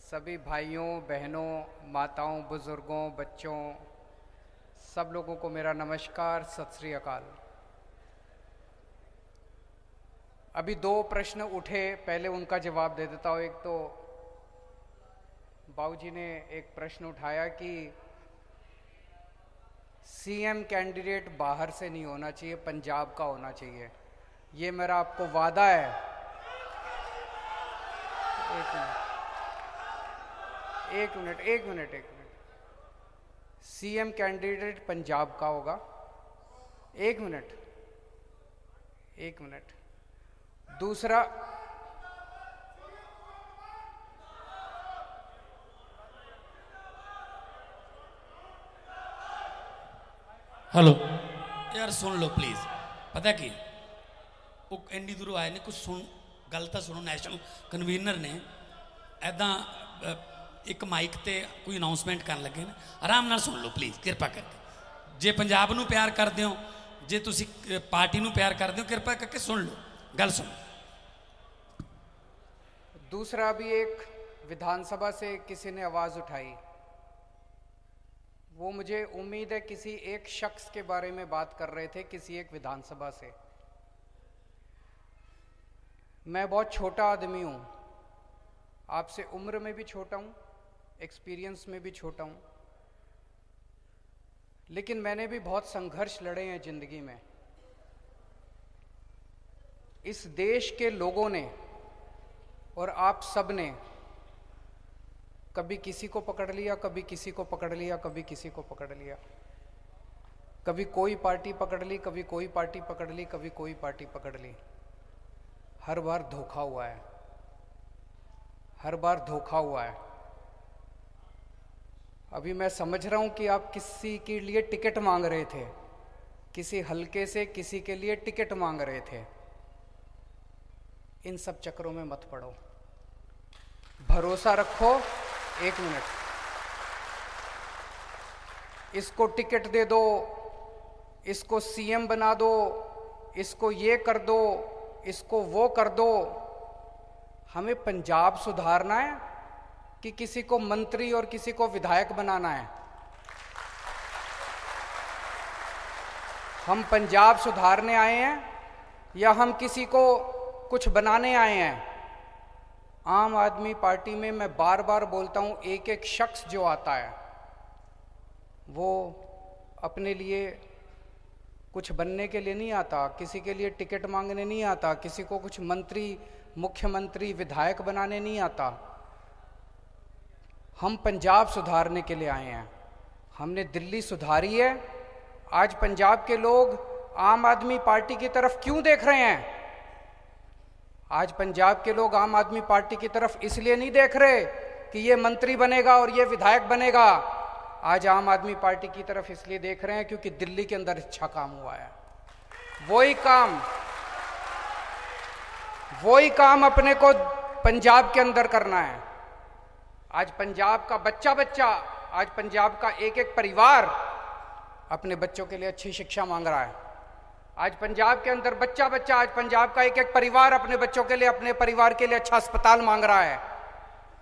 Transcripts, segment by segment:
सभी भाइयों बहनों, माताओं, बुजुर्गों, बच्चों, सब लोगों को मेरा नमस्कार, सत श्री अकाल। अभी दो प्रश्न उठे, पहले उनका जवाब दे देता हूँ। एक तो बाबूजी ने एक प्रश्न उठाया कि सीएम कैंडिडेट बाहर से नहीं होना चाहिए, पंजाब का होना चाहिए। ये मेरा आपको वादा है। एक मिनट। सीएम कैंडिडेट पंजाब का होगा। एक मिनट। दूसरा, हेलो यार सुन लो प्लीज। पता की वो एंडी दूरों आए ने कुछ सुन गल तो सुनो। नैशनल कन्वीनर ने ऐदा एक माइक ते कोई अनाउंसमेंट कर लगे ने, आराम नाल सुन लो प्लीज कृपा करके। जे पंजाब नूं प्यार करदे हो, जे तुसी पार्टी नूं प्यार करदे हो, कृपा करके सुन लो, गल सुनो। दूसरा भी एक विधानसभा से किसी ने आवाज उठाई, वो मुझे उम्मीद है किसी एक शख्स के बारे में बात कर रहे थे, किसी एक विधानसभा से। मैं बहुत छोटा आदमी हूं, आपसे उम्र में भी छोटा हूं, एक्सपीरियंस में भी छोटा हूं, लेकिन मैंने भी बहुत संघर्ष लड़े हैं जिंदगी में। इस देश के लोगों ने और आप सब ने कभी किसी को पकड़ लिया, कभी किसी को पकड़ लिया, कभी किसी को पकड़ लिया, कभी कोई पार्टी पकड़ ली, कभी कोई पार्टी पकड़ ली, कभी कोई पार्टी पकड़ ली। हर बार धोखा हुआ है, हर बार धोखा हुआ है। अभी मैं समझ रहा हूं कि आप किसी के लिए टिकट मांग रहे थे, किसी हलके से किसी के लिए टिकट मांग रहे थे। इन सब चक्करों में मत पड़ो, भरोसा रखो। एक मिनट, इसको टिकट दे दो, इसको सीएम बना दो, इसको ये कर दो, इसको वो कर दो। हमें पंजाब सुधारना है कि किसी को मंत्री और किसी को विधायक बनाना है? हम पंजाब सुधारने आए हैं या हम किसी को कुछ बनाने आए हैं? आम आदमी पार्टी में मैं बार बार बोलता हूं, एक एक शख्स जो आता है वो अपने लिए कुछ बनने के लिए नहीं आता, किसी के लिए टिकट मांगने नहीं आता, किसी को कुछ मंत्री, मुख्यमंत्री, विधायक बनाने नहीं आता। हम पंजाब सुधारने के लिए आए हैं। हमने दिल्ली सुधारी है। आज पंजाब के लोग आम आदमी पार्टी की तरफ क्यों देख रहे हैं? आज पंजाब के लोग आम आदमी पार्टी की तरफ इसलिए नहीं देख रहे कि ये मंत्री बनेगा और ये विधायक बनेगा। आज आम आदमी पार्टी की तरफ इसलिए देख रहे हैं क्योंकि दिल्ली के अंदर अच्छा काम हुआ है। वही काम अपने को पंजाब के अंदर करना है। आज पंजाब का बच्चा बच्चा, आज पंजाब का एक एक परिवार अपने बच्चों के लिए अच्छी शिक्षा मांग रहा है। आज पंजाब के अंदर बच्चा बच्चा, आज पंजाब का एक एक परिवार अपने बच्चों के लिए, अपने परिवार के लिए अच्छा अस्पताल मांग रहा है।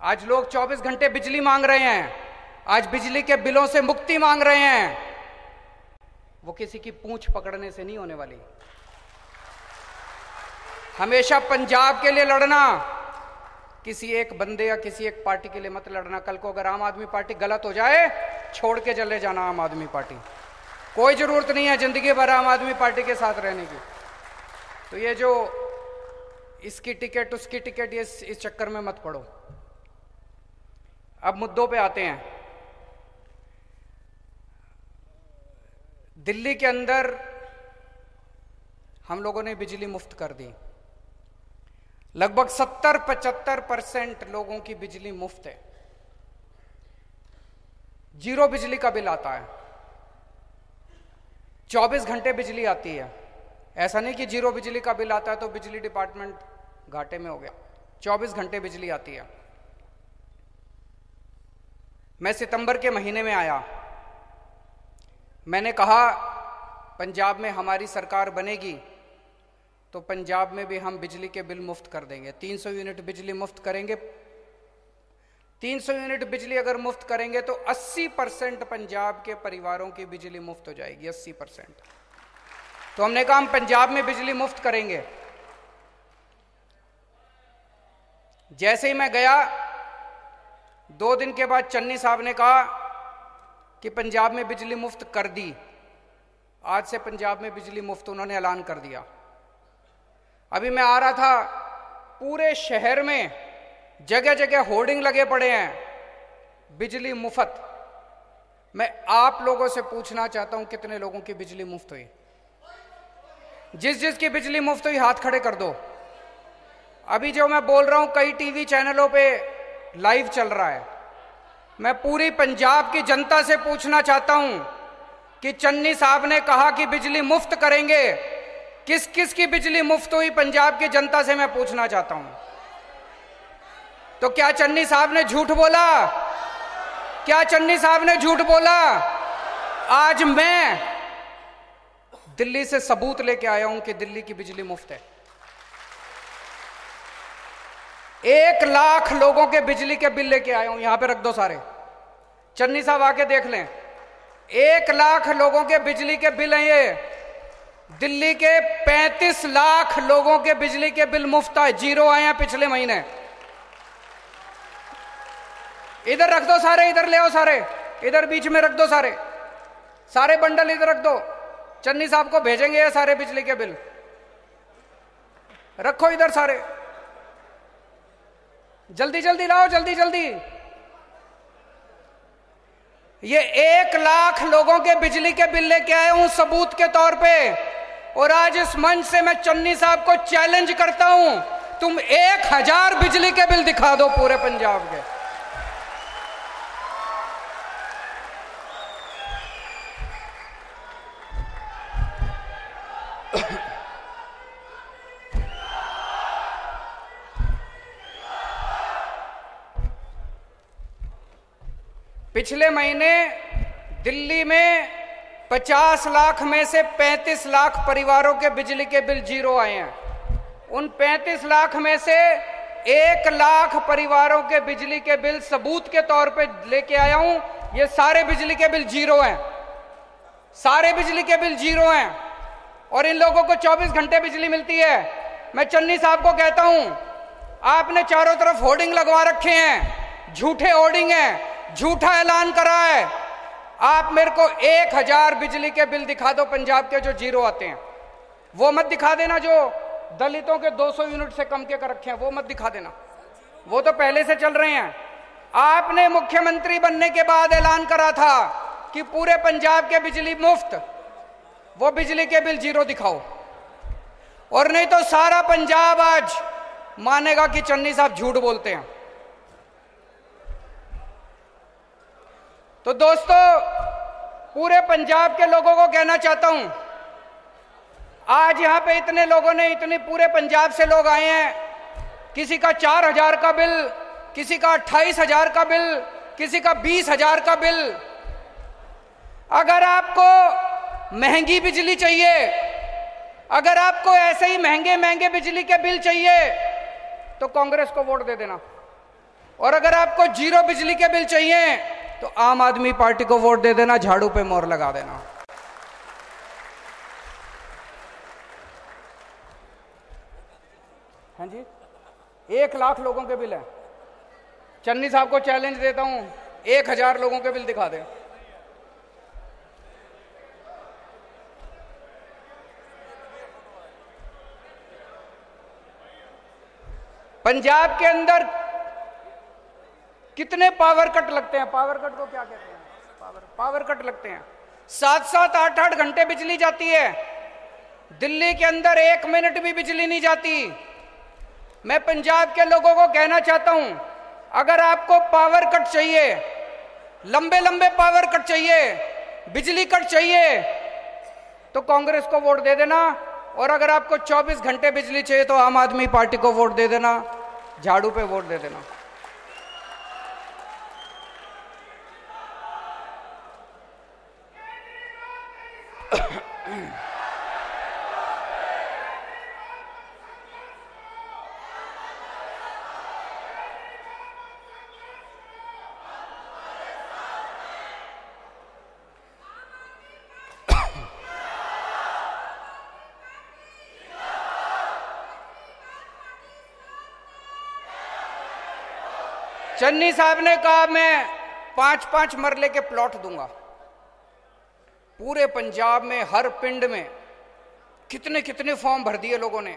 आज लोग 24 घंटे बिजली मांग रहे हैं, आज बिजली के बिलों से मुक्ति मांग रहे हैं। वो किसी की पूंछ पकड़ने से नहीं होने वाली। हमेशा पंजाब के लिए लड़ना, किसी एक बंदे या किसी एक पार्टी के लिए मत लड़ना। कल को अगर आम आदमी पार्टी गलत हो जाए, छोड़ के चले जाना आम आदमी पार्टी। कोई जरूरत नहीं है जिंदगी भर आम आदमी पार्टी के साथ रहने की। तो ये जो इसकी टिकट उसकी टिकट, ये इस चक्कर में मत पड़ो। अब मुद्दों पे आते हैं। दिल्ली के अंदर हम लोगों ने बिजली मुफ्त कर दी। लगभग 70-75% लोगों की बिजली मुफ्त है। जीरो बिजली का बिल आता है। 24 घंटे बिजली आती है। ऐसा नहीं कि जीरो बिजली का बिल आता है तो बिजली डिपार्टमेंट घाटे में हो गया। 24 घंटे बिजली आती है। मैं सितंबर के महीने में आया, मैंने कहा पंजाब में हमारी सरकार बनेगी तो पंजाब में भी हम बिजली के बिल मुफ्त कर देंगे। 300 यूनिट बिजली मुफ्त करेंगे। 300 यूनिट बिजली अगर मुफ्त करेंगे तो 80% पंजाब के परिवारों की बिजली मुफ्त हो जाएगी, 80%। तो हमने कहा हम पंजाब में बिजली मुफ्त करेंगे। जैसे ही मैं गया, 2 दिन के बाद चन्नी साहब ने कहा कि पंजाब में बिजली मुफ्त कर दी। आज से पंजाब में बिजली मुफ्त उन्होंने ऐलान कर दिया। अभी मैं आ रहा था, पूरे शहर में जगह जगह होर्डिंग लगे पड़े हैं, बिजली मुफ्त। मैं आप लोगों से पूछना चाहता हूं कितने लोगों की बिजली मुफ्त हुई? जिस जिसकी बिजली मुफ्त हुई हाथ खड़े कर दो। अभी जो मैं बोल रहा हूं कई टीवी चैनलों पे लाइव चल रहा है। मैं पूरी पंजाब की जनता से पूछना चाहता हूं कि चन्नी साहब ने कहा कि बिजली मुफ्त करेंगे, किस किस की बिजली मुफ्त हुई पंजाब की जनता से मैं पूछना चाहता हूं। तो क्या चन्नी साहब ने झूठ बोला? क्या चन्नी साहब ने झूठ बोला? आज मैं दिल्ली से सबूत लेके आया हूं कि दिल्ली की बिजली मुफ्त है। 1 लाख लोगों के बिजली के बिल लेके आया हूं, यहां पे रख दो सारे, चन्नी साहब आके देख लें। 1 लाख लोगों के बिजली के बिल हैं ये। दिल्ली के 35 लाख लोगों के बिजली के बिल मुफ्त आए, 0 आए हैं पिछले महीने। इधर रख दो सारे, इधर ले आओ सारे, इधर बीच में रख दो सारे, सारे बंडल इधर रख दो। चन्नी साहब को भेजेंगे ये सारे बिजली के बिल, रखो इधर सारे, जल्दी जल्दी लाओ, जल्दी जल्दी। ये 1 लाख लोगों के बिजली के बिल लेके आया हूं सबूत के तौर पे। और आज इस मंच से मैं चन्नी साहब को चैलेंज करता हूं, तुम 1000 बिजली के बिल दिखा दो पूरे पंजाब के। पिछले महीने दिल्ली में 50 लाख में से 35 लाख परिवारों के बिजली के बिल 0 आए हैं। उन 35 लाख में से 1 लाख परिवारों के बिजली के बिल सबूत के तौर पे लेके आया हूं। ये सारे बिजली के बिल 0 हैं, सारे बिजली के बिल 0 हैं। और इन लोगों को 24 घंटे बिजली मिलती है। मैं चन्नी साहब को कहता हूं, आपने चारों तरफ होर्डिंग लगवा रखे हैं, झूठे होर्डिंग हैं, झूठा ऐलान करा है। आप मेरे को 1000 बिजली के बिल दिखा दो पंजाब के जो 0 आते हैं। वो मत दिखा देना जो दलितों के 200 यूनिट से कम के कर रखे हैं, वो मत दिखा देना, वो तो पहले से चल रहे हैं। आपने मुख्यमंत्री बनने के बाद ऐलान करा था कि पूरे पंजाब के बिजली मुफ्त, वो बिजली के बिल 0 दिखाओ, और नहीं तो सारा पंजाब आज मानेगा कि चन्नी साहब झूठ बोलते हैं। तो दोस्तों, पूरे पंजाब के लोगों को कहना चाहता हूं, आज यहां पे इतने लोगों ने, इतने पूरे पंजाब से लोग आए हैं, किसी का 4000 का बिल, किसी का 28,000 का बिल, किसी का 20,000 का बिल। अगर आपको महंगी बिजली चाहिए, अगर आपको ऐसे ही महंगे महंगे बिजली के बिल चाहिए तो कांग्रेस को वोट दे देना, और अगर आपको 0 बिजली के बिल चाहिए तो आम आदमी पार्टी को वोट दे देना, झाड़ू पे मोहर लगा देना। हाँ जी, 1 लाख लोगों के बिल है। चन्नी साहब को चैलेंज देता हूं, 1000 लोगों के बिल दिखा दे। पंजाब के अंदर कितने पावर कट लगते हैं? पावर कट को क्या कहते हैं? पावर कट लगते हैं। 7-7, 8-8 घंटे बिजली जाती है। दिल्ली के अंदर 1 मिनट भी बिजली नहीं जाती। मैं पंजाब के लोगों को कहना चाहता हूं, अगर आपको पावर कट चाहिए, लंबे लंबे पावर कट चाहिए, बिजली कट चाहिए, तो कांग्रेस को वोट दे देना। और अगर आपको 24 घंटे बिजली चाहिए तो आम आदमी पार्टी को वोट दे देना, झाड़ू पे वोट दे देना। चन्नी साहब ने कहा मैं 5-5 मरले के प्लॉट दूंगा पूरे पंजाब में, हर पिंड में। कितने कितने फॉर्म भर दिए लोगों ने,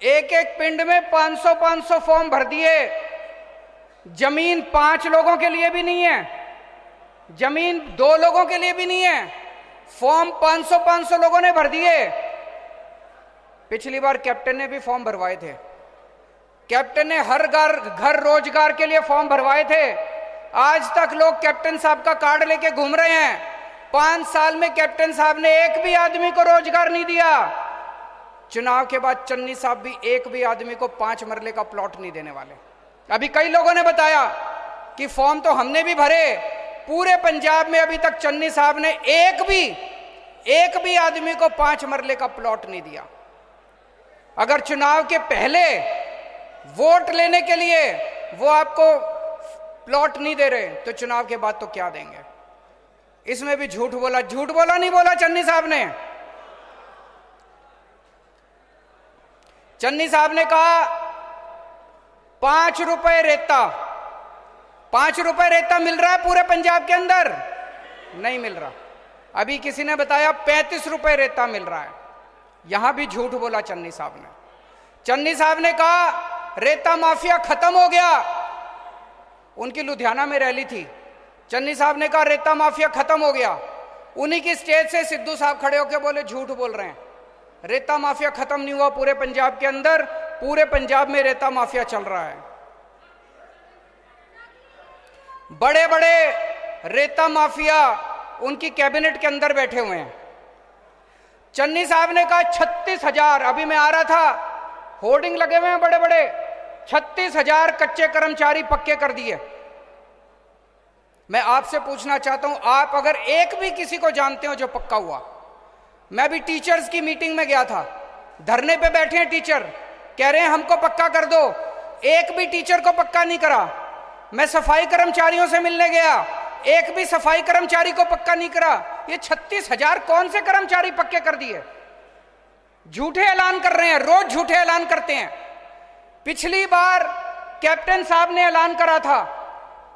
एक एक पिंड में 500-500 फॉर्म भर दिए। जमीन 5 लोगों के लिए भी नहीं है, जमीन 2 लोगों के लिए भी नहीं है, फॉर्म 500-500 लोगों ने भर दिए। पिछली बार कैप्टन ने भी फॉर्म भरवाए थे, कैप्टन ने हर घर रोजगार के लिए फॉर्म भरवाए थे। आज तक लोग कैप्टन साहब का कार्ड लेके घूम रहे हैं। 5 साल में कैप्टन साहब ने एक भी आदमी को रोजगार नहीं दिया। चुनाव के बाद चन्नी साहब भी एक भी आदमी को 5 मरले का प्लॉट नहीं देने वाले। अभी कई लोगों ने बताया कि फॉर्म तो हमने भी भरे, पूरे पंजाब में अभी तक चन्नी साहब ने एक भी आदमी को 5 मरले का प्लॉट नहीं दिया। अगर चुनाव के पहले वोट लेने के लिए वो आपको प्लॉट नहीं दे रहे तो चुनाव के बाद तो क्या देंगे? इसमें भी झूठ बोला नहीं बोला चन्नी साहब ने। चन्नी साहब ने कहा 5 रुपए रेता, 5 रुपए रेता मिल रहा है पूरे पंजाब के अंदर? नहीं मिल रहा। अभी किसी ने बताया 35 रुपए रेता मिल रहा है, यहां भी झूठ बोला चन्नी साहब ने। चन्नी साहब ने कहा रेता माफिया खत्म हो गया। उनकी लुधियाना में रैली थी, चन्नी साहब ने कहा रेता माफिया खत्म हो गया। उन्हीं की स्टेज से सिद्धू साहब खड़े होकर बोले झूठ बोल रहे हैं, रेता माफिया खत्म नहीं हुआ पूरे पंजाब के अंदर, पूरे पंजाब में रेता माफिया चल रहा है। बड़े बड़े रेता माफिया उनकी कैबिनेट के अंदर बैठे हुए हैं। चन्नी साहब ने कहा 36,000, अभी मैं आ रहा था होर्डिंग लगे हुए हैं बड़े बड़े, 36,000 कच्चे कर्मचारी पक्के कर दिए। मैं आपसे पूछना चाहता हूं, आप अगर एक भी किसी को जानते हो जो पक्का हुआ? मैं भी टीचर्स की मीटिंग में गया था, धरने पे बैठे हैं टीचर, कह रहे हैं हमको पक्का कर दो, एक भी टीचर को पक्का नहीं करा। मैं सफाई कर्मचारियों से मिलने गया, एक भी सफाई कर्मचारी को पक्का नहीं करा। ये 36,000 कौन से कर्मचारी पक्के कर दिए? झूठे ऐलान कर रहे हैं, रोज झूठे ऐलान करते हैं। पिछली बार कैप्टन साहब ने ऐलान करा था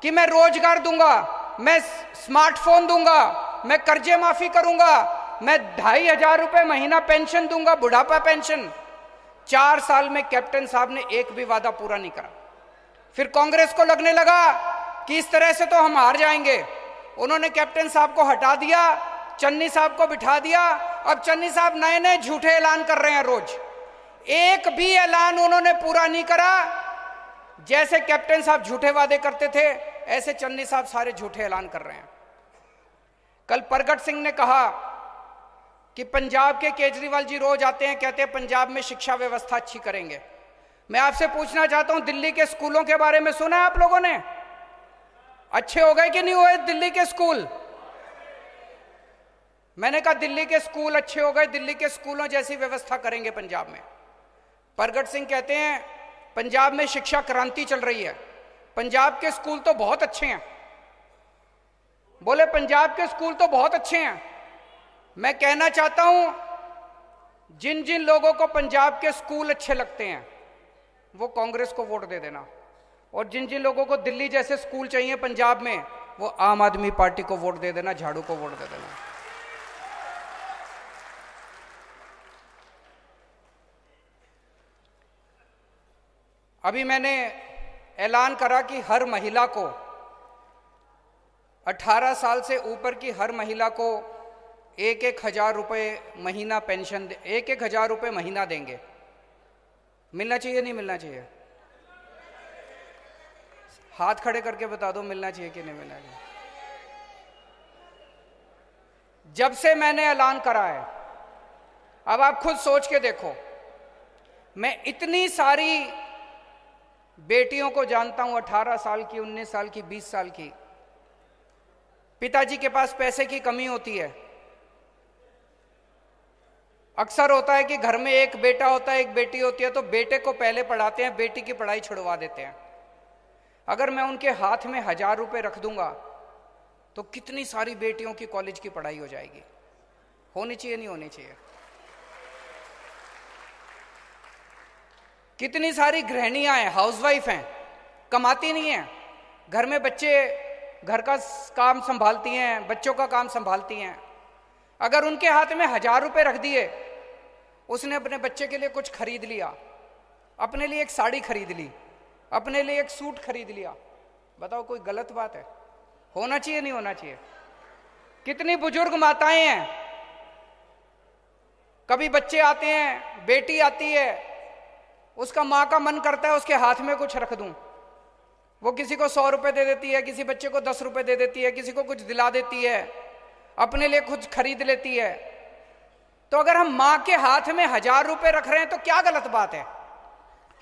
कि मैं रोजगार दूंगा, मैं स्मार्टफोन दूंगा, मैं कर्जे माफी करूंगा, मैं 2,500 रुपए महीना पेंशन दूंगा, बुढ़ापा पेंशन। 4 साल में कैप्टन साहब ने एक भी वादा पूरा नहीं करा। फिर कांग्रेस को लगने लगा कि इस तरह से तो हम हार जाएंगे, उन्होंने कैप्टन साहब को हटा दिया, चन्नी साहब को बिठा दिया। अब चन्नी साहब नए नए झूठे ऐलान कर रहे हैं रोज, एक भी ऐलान उन्होंने पूरा नहीं करा। जैसे कैप्टन साहब झूठे वादे करते थे, ऐसे चन्नी साहब सारे झूठे ऐलान कर रहे हैं। कल प्रगट सिंह ने कहा कि पंजाब के केजरीवाल जी रोज आते हैं, कहते हैं पंजाब में शिक्षा व्यवस्था अच्छी करेंगे। मैं आपसे पूछना चाहता हूं, दिल्ली के स्कूलों के बारे में सुना है आप लोगों ने? अच्छे हो गए कि नहीं हुए दिल्ली के स्कूल? मैंने कहा दिल्ली के स्कूल अच्छे हो गए, दिल्ली के स्कूलों जैसी व्यवस्था करेंगे पंजाब में। प्रगट सिंह कहते हैं पंजाब में शिक्षा क्रांति चल रही है, पंजाब के स्कूल तो बहुत अच्छे हैं। बोले पंजाब के स्कूल तो बहुत अच्छे हैं। मैं कहना चाहता हूं, जिन जिन लोगों को पंजाब के स्कूल अच्छे लगते हैं वो कांग्रेस को वोट दे देना, और जिन जिन लोगों को दिल्ली जैसे स्कूल चाहिए पंजाब में वो आम आदमी पार्टी को वोट दे देना, झाड़ू को वोट दे देना। अभी मैंने ऐलान करा कि हर महिला को 18 साल से ऊपर की हर महिला को 1,000 रुपए महीना पेंशन, 1,000 रुपए महीना देंगे। मिलना चाहिए नहीं मिलना चाहिए? हाथ खड़े करके बता दो मिलना चाहिए कि नहीं मिलना चाहिए। जब से मैंने ऐलान करा है, अब आप खुद सोच के देखो, मैं इतनी सारी बेटियों को जानता हूं, 18 साल की, 19 साल की, 20 साल की, पिताजी के पास पैसे की कमी होती है। अक्सर होता है कि घर में एक बेटा होता है, एक बेटी होती है, तो बेटे को पहले पढ़ाते हैं, बेटी की पढ़ाई छुड़वा देते हैं। अगर मैं उनके हाथ में 1,000 रुपए रख दूंगा तो कितनी सारी बेटियों की कॉलेज की पढ़ाई हो जाएगी। होनी चाहिए नहीं होनी चाहिए? कितनी सारी गृहिणियां हैं, हाउसवाइफ हैं, कमाती नहीं है, घर में बच्चे घर का काम संभालती हैं, बच्चों का काम संभालती हैं। अगर उनके हाथ में 1000 रुपये रख दिए, उसने अपने बच्चे के लिए कुछ खरीद लिया, अपने लिए एक साड़ी खरीद ली, अपने लिए एक सूट खरीद लिया, बताओ कोई गलत बात है? होना चाहिए नहीं होना चाहिए? कितनी बुजुर्ग माताएं हैं, कभी बच्चे आते हैं, बेटी आती है, उसका माँ का मन करता है उसके हाथ में कुछ रख दूं, वो किसी को 100 रुपए दे देती है, किसी बच्चे को 10 रुपए दे देती है, किसी को कुछ दिला देती है, अपने लिए कुछ खरीद लेती है। तो अगर हम माँ के हाथ में 1000 रुपए रख रहे हैं तो क्या गलत बात है?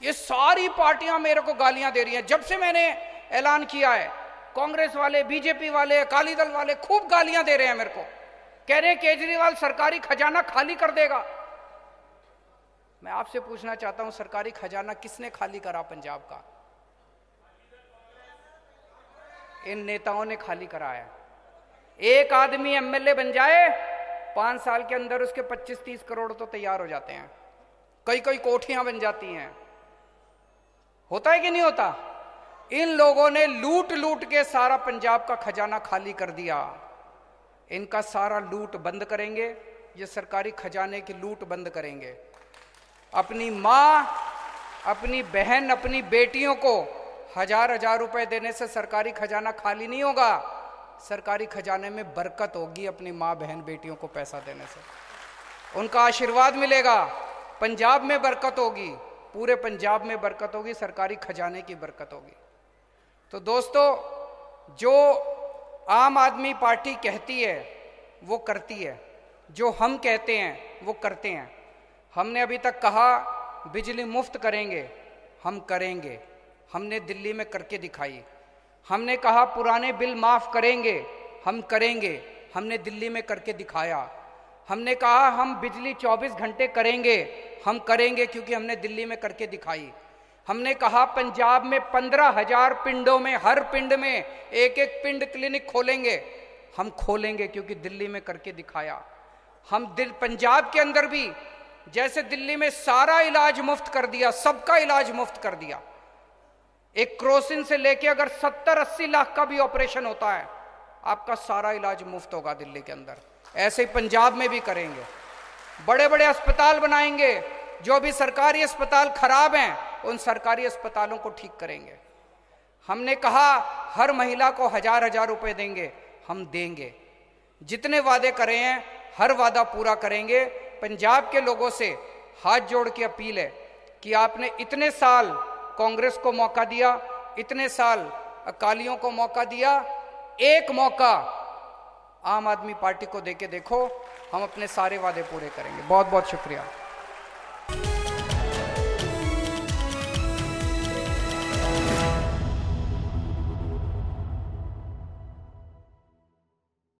ये सारी पार्टियां मेरे को गालियां दे रही हैं। जब से मैंने ऐलान किया है, कांग्रेस वाले, बीजेपी वाले, अकाली दल वाले खूब गालियां दे रहे हैं मेरे को, कह रहे हैं केजरीवाल सरकारी खजाना खाली कर देगा। मैं आपसे पूछना चाहता हूं, सरकारी खजाना किसने खाली करा पंजाब का? इन नेताओं ने खाली कराया। एक आदमी एमएलए बन जाए, 5 साल के अंदर उसके 25-30 करोड़ तो तैयार हो जाते हैं, कई कई कोठियां बन जाती हैं। होता है कि नहीं होता? इन लोगों ने लूट लूट के सारा पंजाब का खजाना खाली कर दिया। इनका सारा लूट बंद करेंगे, ये सरकारी खजाने की लूट बंद करेंगे। अपनी माँ, अपनी बहन, अपनी बेटियों को 1000-1000 रुपए देने से सरकारी खजाना खाली नहीं होगा, सरकारी खजाने में बरकत होगी। अपनी माँ, बहन, बेटियों को पैसा देने से उनका आशीर्वाद मिलेगा, पंजाब में बरकत होगी, पूरे पंजाब में बरकत होगी, सरकारी खजाने की बरकत होगी। तो दोस्तों, जो आम आदमी पार्टी कहती है वो करती है, जो हम कहते हैं वो करते हैं। हमने अभी तक कहा बिजली मुफ्त करेंगे, हम करेंगे, हमने दिल्ली में करके दिखाई। हमने कहा पुराने बिल माफ करेंगे, हम करेंगे, हमने दिल्ली में करके दिखाया। हमने कहा हम बिजली 24 घंटे करेंगे, हम करेंगे, क्योंकि हमने दिल्ली में करके दिखाई। हमने कहा पंजाब में 15,000 पिंडों में, हर पिंड में एक एक पिंड क्लिनिक खोलेंगे, हम खोलेंगे, क्योंकि दिल्ली में करके दिखाया। हम पंजाब के अंदर भी जैसे दिल्ली में सारा इलाज मुफ्त कर दिया, सबका इलाज मुफ्त कर दिया। एक क्रोसिन से लेके अगर 70-80 लाख का भी ऑपरेशन होता है, आपका सारा इलाज मुफ्त होगा दिल्ली के अंदर। ऐसे ही पंजाब में भी करेंगे। बड़े बड़े अस्पताल बनाएंगे, जो भी सरकारी अस्पताल खराब हैं उन सरकारी अस्पतालों को ठीक करेंगे। हमने कहा हर महिला को 1000-1000 रुपए देंगे, हम देंगे। जितने वादे करे हैं हर वादा पूरा करेंगे। पंजाब के लोगों से हाथ जोड़ के अपील है कि आपने इतने साल कांग्रेस को मौका दिया, इतने साल अकालियों को मौका दिया, एक मौका आम आदमी पार्टी को देके देखो, हम अपने सारे वादे पूरे करेंगे। बहुत बहुत शुक्रिया।